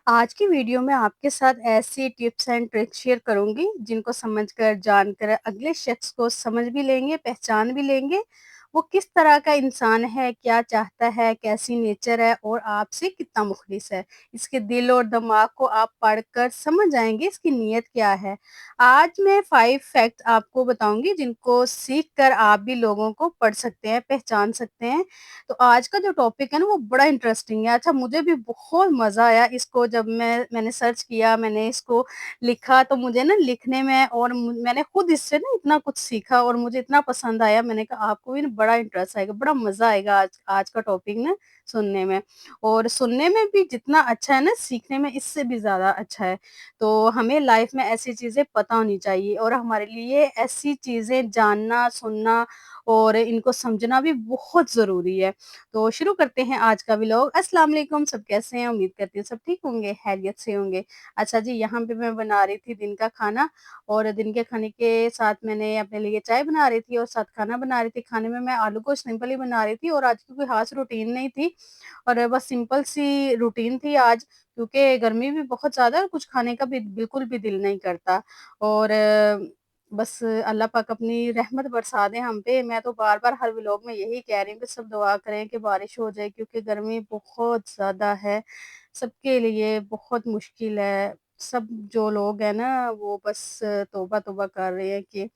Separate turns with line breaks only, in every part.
आज की वीडियो में आपके साथ ऐसी टिप्स एंड ट्रिक्स शेयर करूँगी, जिनको समझकर, जानकर अगले शख्स को समझ भी लेंगे, पहचान भी लेंगे, वो किस तरह का इंसान है, क्या चाहता है, कैसी नेचर है और आपसे कितना मुखलिस है। इसके दिल और दिमाग को आप पढ़कर समझ जाएँगे इसकी नीयत क्या है। आज मैं 5 फैक्ट आपको बताऊँगी, जिनको सीख कर आप भी लोगों को पढ़ सकते हैं, पहचान सकते हैं। तो आज का जो टॉपिक है ना वो बड़ा इंटरेस्टिंग है। अच्छा, मुझे भी बहुत मज़ा आया इसको जब मैंने सर्च किया, मैंने इसको लिखा, तो मुझे ना लिखने में और मैंने खुद इससे ना इतना कुछ सीखा और मुझे इतना पसंद आया। मैंने कहा आपको भी ना बड़ा इंटरेस्ट आएगा, बड़ा मज़ा आएगा आज आज का टॉपिक ना सुनने में। और सुनने में भी जितना अच्छा है ना, सीखने में इससे भी ज़्यादा अच्छा है। तो हमें लाइफ में ऐसी चीज़ें पता होनी चाहिए और हमारे लिए ऐसी चीज़ें जानना, सुनना और इनको समझना भी बहुत ज़रूरी है। तो शुरू करते हैं आज का व्लॉग। अस्सलाम वालेकुम, सब कैसे हैं? उम्मीद करती हूँ सब ठीक होंगे, खैरियत से होंगे। अच्छा जी, यहाँ पे मैं बना रही थी दिन का खाना और दिन के खाने के साथ मैंने अपने लिए चाय बना रही थी और साथ खाना बना रही थी। खाने में मैं आलू को सिंपल ही बना रही थी और आज की कोई ख़ास रूटीन नहीं थी और बस सिंपल सी रूटीन थी आज, क्योंकि गर्मी भी बहुत ज़्यादा है और कुछ खाने का भी बिल्कुल भी दिल नहीं करता। और बस अल्लाह पाक अपनी रहमत बरसा दें हम पे। मैं तो बार-बार हर व्लॉग में यही कह रही हूँ कि सब दुआ करें कि बारिश हो जाए, क्योंकि गर्मी बहुत ज़्यादा है, सबके लिए बहुत मुश्किल है। सब जो लोग हैं ना वो बस तौबा-तौबा कर रहे हैं कि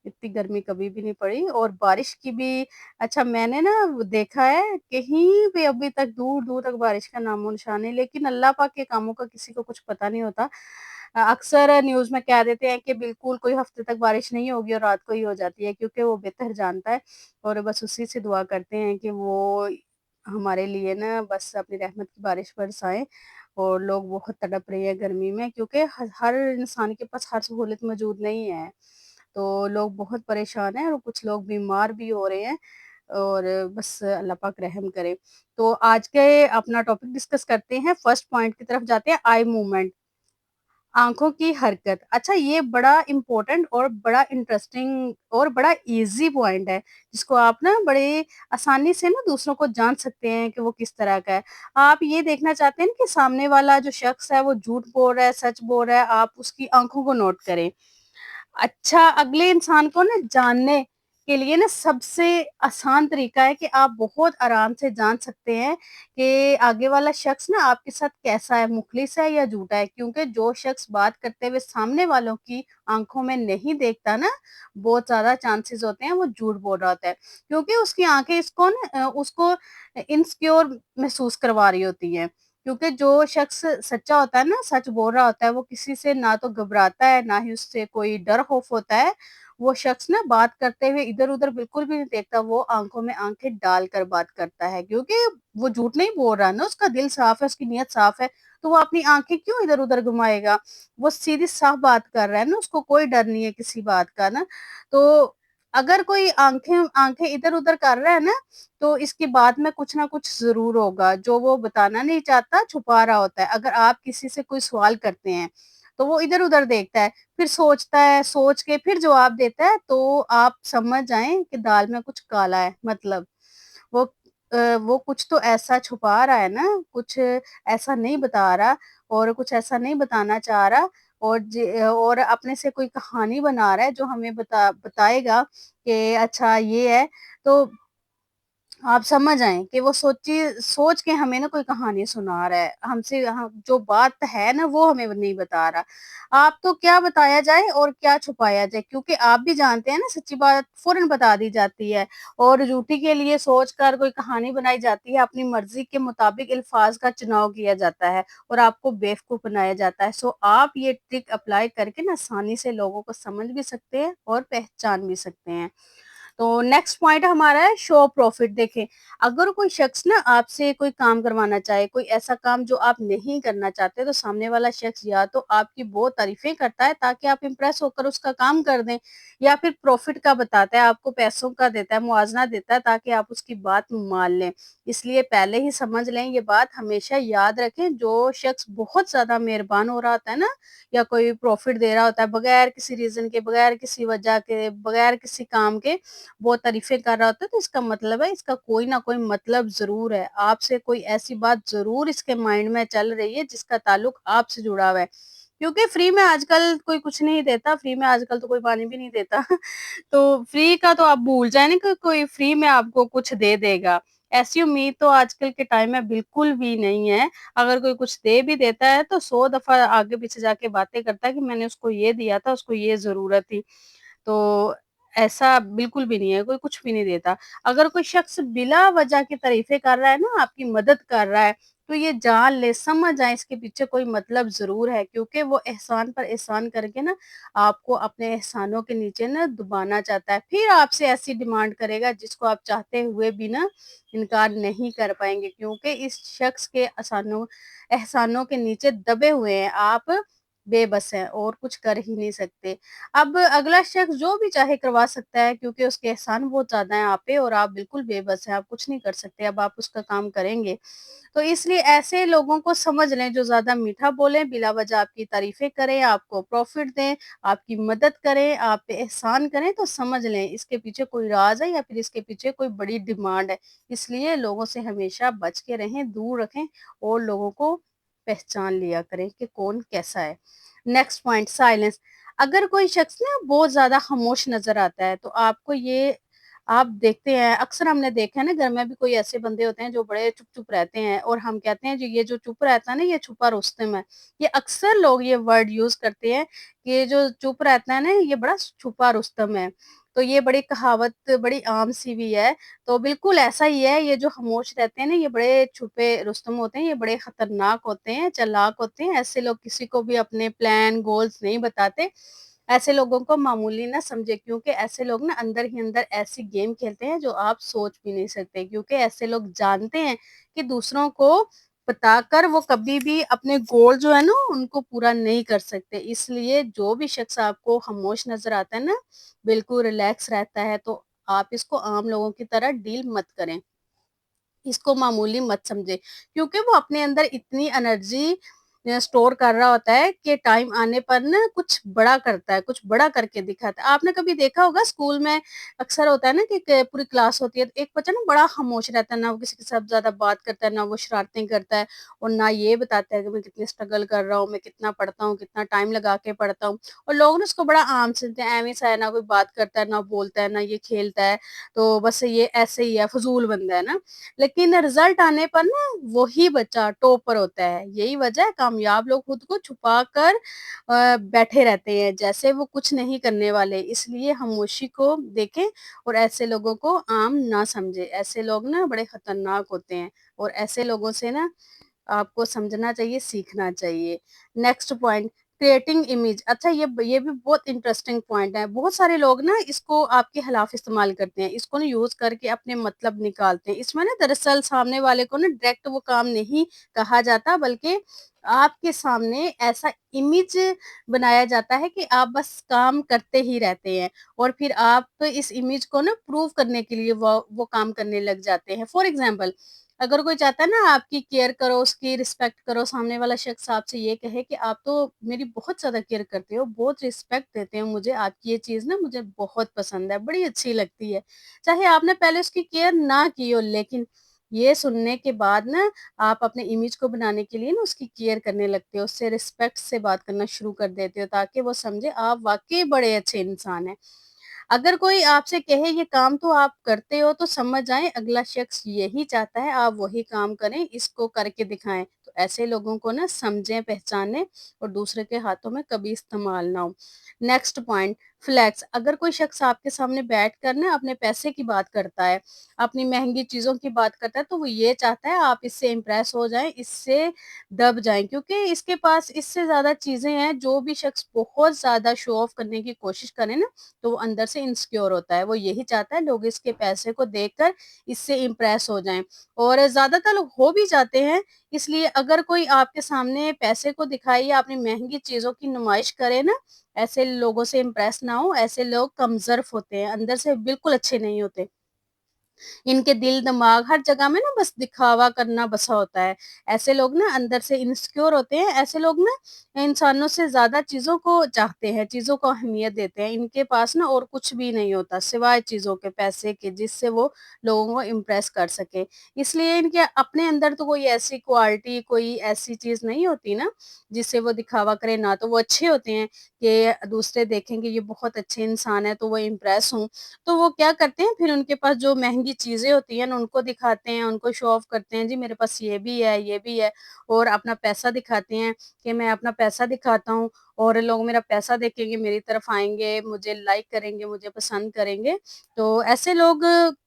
इतनी गर्मी कभी भी नहीं पड़ी और बारिश की भी। अच्छा, मैंने ना वो देखा है कहीं पे अभी तक दूर-दूर तक बारिश का नामो-निशान नहीं, लेकिन अल्लाह पाक के कामों का किसी को कुछ पता नहीं होता। अक्सर न्यूज़ में कह देते हैं कि बिल्कुल कोई हफ्ते तक बारिश नहीं होगी और रात को ही हो जाती है, क्योंकि वो बेहतर जानता है और बस उसी से दुआ करते हैं कि वो हमारे लिए ना बस अपनी रहमत की बारिश बरसाएँ। और लोग बहुत तड़प रहे हैं गर्मी में, क्योंकि हर इंसान के पास हर सहूलत मौजूद नहीं है। तो लोग बहुत परेशान हैं और कुछ लोग बीमार भी हो रहे हैं और बस अल्लाह पाक रहम करे। तो आज के अपना टॉपिक डिस्कस करते हैं, फर्स्ट पॉइंट की तरफ जाते हैं, आई मूवमेंट। आँखों की हरकत। अच्छा, ये बड़ा इम्पोर्टेंट और बड़ा इंटरेस्टिंग और बड़ा ईज़ी पॉइंट है, जिसको आप ना बड़े आसानी से ना दूसरों को जान सकते हैं कि वो किस तरह का है। आप ये देखना चाहते हैं ना कि सामने वाला जो शख्स है वो झूठ बोल रहा है, सच बोल रहा है, आप उसकी आँखों को नोट करें। अच्छा, अगले इंसान को ना जानने के लिए ना सबसे आसान तरीका है कि आप बहुत आराम से जान सकते हैं कि आगे वाला शख्स ना आपके साथ कैसा है, मुखलिस है या झूठा है। क्योंकि जो शख्स बात करते हुए सामने वालों की आँखों में नहीं देखता ना, बहुत ज़्यादा चांसेस होते हैं वो झूठ बोल रहा होता है। क्योंकि उसकी आँखें उसको इनसिक्योर महसूस करवा रही होती हैं। क्योंकि जो शख्स सच्चा होता है ना, सच बोल रहा होता है, वो किसी से ना तो घबराता है, ना ही उससे कोई डर खौफ होता है। वो शख्स ना बात करते हुए इधर-उधर बिल्कुल भी नहीं देखता, वो आँखों में आँखें डालकर बात करता है, क्योंकि वो झूठ नहीं बोल रहा ना, उसका दिल साफ है, उसकी नीयत साफ है, तो वो अपनी आँखें क्यों इधर-उधर घुमाएगा? वो सीधी साफ बात कर रहा है ना, उसको कोई डर नहीं है किसी बात का ना। तो अगर कोई आँखें आँखें इधर-उधर कर रहा है ना, तो इसकी बात में कुछ ना कुछ ज़रूर होगा, जो वो बताना नहीं चाहता, छुपा रहा होता है। अगर आप किसी से कोई सवाल करते हैं, तो वो इधर-उधर देखता है, फिर सोचता है, सोच के फिर जवाब देता है, तो आप समझ जाएँ कि दाल में कुछ काला है मतलब। वो वो कुछ तो ऐसा छुपा रहा है ना, कुछ ऐसा नहीं बता रहा और कुछ ऐसा नहीं बताना चाह रहा और अपने से कोई कहानी बना रहा है, जो हमें बताएगा कि अच्छा ये है। तो आप समझ आएँ कि वो सोच के हमें ना कोई कहानी सुना रहा है। हमसे जो बात है ना वो हमें नहीं बता रहा। आप तो क्या बताया जाए और क्या छुपाया जाए, क्योंकि आप भी जानते हैं ना सच्ची बात फ़ौरन बता दी जाती है और झूठी के लिए सोचकर कोई कहानी बनाई जाती है, अपनी मर्ज़ी के मुताबिक अल्फ़ाज़ का चुनाव किया जाता है और आपको बेवकूफ़ बनाया जाता है। सो आप ये ट्रिक अप्लाई करके ना आसानी से लोगों को समझ भी सकते हैं और पहचान भी सकते हैं। तो नेक्स्ट पॉइंट हमारा है शो प्रॉफिट। देखें, अगर कोई शख्स ना आपसे कोई काम करवाना चाहे, कोई ऐसा काम जो आप नहीं करना चाहते, तो सामने वाला शख्स या तो आपकी बहुत तारीफें करता है ताकि आप इम्प्रेस होकर उसका काम कर दें, या फिर प्रॉफिट का बताता है, आपको पैसों का देता है, मुआवजा देता है ताकि आप उसकी बात मान लें। इसलिए पहले ही समझ लें, ये बात हमेशा याद रखें, जो शख्स बहुत ज्यादा मेहरबान हो रहा होता है ना, या कोई प्रॉफिट दे रहा होता है बगैर किसी रीजन के, बगैर किसी वजह के, बगैर किसी काम के, बहुत तारीफ़ें कर रहा होता है, तो इसका मतलब है इसका कोई ना कोई मतलब ज़रूर है। आपसे कोई ऐसी बात ज़रूर इसके माइंड में चल रही है जिसका ताल्लुक आपसे जुड़ा हुआ है। क्योंकि फ्री में आजकल कोई कुछ नहीं देता, फ्री में आजकल तो कोई पानी भी नहीं देता। तो फ्री का तो आप भूल जाएँ ना कि कोई फ्री में आपको कुछ दे देगा। ऐसी उम्मीद तो आजकल के टाइम में बिल्कुल भी नहीं है। अगर कोई कुछ दे भी देता है तो 100 दफ़ा आगे-पीछे जाके बातें करता है कि मैंने उसको ये दिया था, उसको ये ज़रूरत थी। तो ऐसा बिल्कुल भी नहीं है, कोई कुछ भी नहीं देता। अगर कोई शख्स बिला वजह की तारीफ़ें कर रहा है ना, आपकी मदद कर रहा है, तो ये जान ले, समझ जाएँ इसके पीछे कोई मतलब ज़रूर है, क्योंकि वो एहसान पर एहसान करके ना आपको अपने एहसानों के नीचे ना दबाना चाहता है। फिर आपसे ऐसी डिमांड करेगा जिसको आप चाहते हुए भी ना इनकार नहीं कर पाएँगे, क्योंकि इस शख्स के एहसानों के नीचे दबे हुए हैं आप, बेबस हैं और कुछ कर ही नहीं सकते। अब अगला शख्स जो भी चाहे करवा सकता है, क्योंकि उसके एहसान बहुत ज़्यादा हैं आप पे और आप बिल्कुल बेबस हैं, आप कुछ नहीं कर सकते, अब आप उसका काम करेंगे। तो इसलिए ऐसे लोगों को समझ लें जो ज़्यादा मीठा बोलें, बिला वजह आपकी तारीफ़ें करें, आपको प्रॉफ़िट दें, आपकी मदद करें, आप पे एहसान करें, तो समझ लें इसके पीछे कोई राज़ है या फिर इसके पीछे कोई बड़ी डिमांड है। इसलिए लोगों से हमेशा बच के रहें, दूर रखें और लोगों को पहचान लिया करें कि कौन कैसा है। Next point, silence. अगर कोई शख्स ना बहुत ज़्यादा खामोश नज़र आता है, तो आपको ये आप देखते हैं, अक्सर हमने देखा है ना, घर में भी कोई ऐसे बंदे होते हैं जो बड़े चुप-चुप रहते हैं और हम कहते हैं, जो ये जो चुप रहता है ना, ये छुपा रुस्तम है। ये अक्सर लोग ये वर्ड यूज़ करते हैं कि ये जो चुप रहता है ना, ये बड़ा छुपा रुस्तम है। तो ये बड़ी कहावत बड़ी आम-सी भी है। तो बिल्कुल ऐसा ही है, ये जो खामोश रहते हैं ना, ये बड़े छुपे रुस्तम होते हैं, ये बड़े खतरनाक होते हैं, चालाक होते हैं। ऐसे लोग किसी को भी अपने प्लान, गोल्स नहीं बताते। ऐसे लोगों को मामूली ना समझें, क्योंकि ऐसे लोग ना अंदर ही अंदर ऐसी गेम खेलते हैं जो आप सोच भी नहीं सकते, क्योंकि ऐसे लोग जानते हैं कि दूसरों को बताकर वो कभी भी अपने गोल जो है ना उनको पूरा नहीं कर सकते। इसलिए जो भी शख्स आपको खामोश नज़र आता है ना, बिल्कुल रिलैक्स रहता है, तो आप इसको आम लोगों की तरह डील मत करें। इसको मामूली मत समझें, क्योंकि वो अपने अंदर इतनी एनर्जी स्टोर कर रहा होता है कि टाइम आने पर ना कुछ बड़ा करता है, कुछ बड़ा करके दिखाता है। आपने कभी देखा होगा स्कूल में अक्सर होता है ना कि पूरी क्लास होती है, तो एक बच्चा ना बड़ा खामोश रहता है, ना वो किसी के साथ ज़्यादा बात करता है, ना वो शरारतें करता है और ना ये बताता है कि मैं कितनी स्ट्रगल कर रहा हूँ, मैं कितना पढ़ता हूँ, कितना टाइम लगा के पढ़ता हूँ। और लोग ना उसको बड़ा आम समझते हैं, ऐवें सा है, ना कोई बात करता है, ना बोलता है, ना ये खेलता है, तो बस ये ऐसे ही है, फ़ज़ूल बंदा है ना। लेकिन रिजल्ट आने पर ना वही बच्चा टॉपर होता है। यही वजह है, कामयाब लोग खुद को छुपा कर बैठे रहते हैं, जैसे वो कुछ नहीं करने वाले। इसलिए खामोशी को देखें और ऐसे लोगों को आम ना समझें। ऐसे लोग ना बड़े खतरनाक होते हैं और ऐसे लोगों से ना आपको समझना चाहिए, सीखना चाहिए। Next point, creating image. अच्छा, ये भी बहुत इंटरेस्टिंग पॉइंट है। बहुत सारे लोग ना इसको आपके खिलाफ इस्तेमाल करते हैं। इसको ना यूज़ करके अपने मतलब निकालते हैं। इसमें ना दरअसल सामने वाले को ना डायरेक्ट वो काम नहीं कहा जाता, बल्कि आपके सामने ऐसा इमेज बनाया जाता है कि आप बस काम करते ही रहते हैं और फिर आप तो इस इमेज को ना प्रूव करने के लिए वो काम करने लग जाते हैं। फॉर एग्ज़ाम्पल, अगर कोई चाहता है ना आपकी केयर करो, उसकी रिस्पेक्ट करो, सामने वाला शख्स आपसे ये कहे कि आप तो मेरी बहुत ज़्यादा केयर करते हो, बहुत रिस्पेक्ट देते हो मुझे, आपकी ये चीज़ ना मुझे बहुत पसंद है, बड़ी अच्छी लगती है। चाहे आपने पहले उसकी केयर ना की हो, लेकिन ये सुनने के बाद ना आप अपने इमेज को बनाने के लिए ना उसकी केयर करने लगते हो, उससे रिस्पेक्ट से बात करना शुरू कर देते हो, ताकि वो समझे आप वाक़ई बड़े अच्छे इंसान हैं। अगर कोई आपसे कहे ये काम तो आप करते हो, तो समझ जाएँ अगला शख्स यही चाहता है आप वही काम करें, इसको करके दिखाएँ। तो ऐसे लोगों को ना समझें, पहचानें और दूसरे के हाथों में कभी इस्तेमाल ना हो। Next point, flex. अगर कोई शख्स आपके सामने बैठकर ना अपने पैसे की बात करता है, अपनी महँगी चीज़ों की बात करता है, तो वो ये चाहता है आप इससे इम्प्रेस हो जाएँ, इससे दब जाएँ, क्योंकि इसके पास इससे ज़्यादा चीज़ें हैं। जो भी शख्स बहुत ज़्यादा शो ऑफ करने की कोशिश करे ना, तो वो अंदर से इनसिक्योर होता है। वो यही चाहता है लोग इसके पैसे को देखकर इससे इम्प्रेस हो जाएँ और ज़्यादातर लोग हो भी जाते हैं। इसलिए अगर कोई आपके सामने पैसे को दिखाए या अपनी महँगी चीज़ों की नुमाइश करे ना, ऐसे लोगों से इम्प्रेस ना हो, ऐसे लोग कमज़र्फ़ होते हैं, अंदर से बिल्कुल अच्छे नहीं होते। इनके दिल दिमाग हर जगह में ना बस दिखावा करना बसा होता है। ऐसे लोग ना अंदर से इनसिक्योर होते हैं, ऐसे लोग ना इंसानों से ज़्यादा चीज़ों को चाहते हैं, चीज़ों को अहमियत देते हैं। इनके पास ना और कुछ भी नहीं होता सिवाय चीज़ों के, पैसे के, जिससे वो लोगों को इम्प्रेस कर सकें। इसलिए इनके अपने अंदर तो कोई ऐसी क्वालिटी, कोई ऐसी चीज़ नहीं होती ना जिससे वो दिखावा करें। ना तो वो अच्छे होते हैं कि दूसरे देखेंगे ये बहुत अच्छे इंसान है तो वो इम्प्रेस हों। तो वो क्या करते हैं, फिर उनके पास जो महँगी चीज़ें होती हैं ना उनको दिखाते हैं, उनको शो ऑफ करते हैं, जी मेरे पास ये भी है, और अपना पैसा दिखाते हैं कि मैं अपना पैसा दिखाता हूँ और लोग मेरा पैसा देखेंगे, मेरी तरफ आएँगे, मुझे लाइक करेंगे, मुझे पसंद करेंगे। तो ऐसे लोग,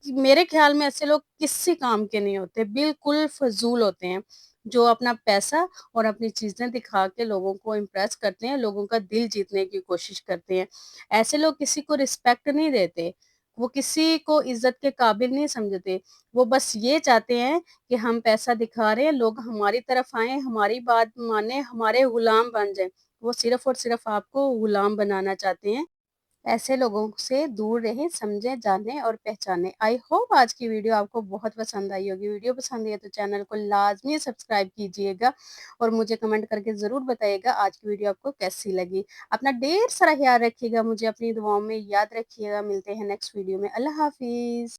मेरे ख़्याल में ऐसे लोग किसी काम के नहीं होते, बिल्कुल फ़ज़ूल होते हैं, जो अपना पैसा और अपनी चीज़ें दिखा के लोगों को इम्प्रेस करते हैं, लोगों का दिल जीतने की कोशिश करते हैं। ऐसे लोग किसी को रिस्पेक्ट नहीं देते। वो किसी को इज़्ज़त के काबिल नहीं समझते। वो बस ये चाहते हैं कि हम पैसा दिखा रहे हैं, लोग हमारी तरफ आएँ, हमारी बात मानें, हमारे गुलाम बन जाएँ। वो सिर्फ़ और सिर्फ़ आपको गुलाम बनाना चाहते हैं। ऐसे लोगों से दूर रहें, समझें, जानें और पहचानें। आई होप आज की वीडियो आपको बहुत पसंद आई होगी। वीडियो पसंद आई है तो चैनल को लाज़मी सब्सक्राइब कीजिएगा और मुझे कमेंट करके ज़रूर बताइएगा आज की वीडियो आपको कैसी लगी। अपना ढेर सारा ख़्याल रखिएगा, मुझे अपनी दुआओं में याद रखिएगा। मिलते हैं नेक्स्ट वीडियो में। अल्लाह हाफ़िज़।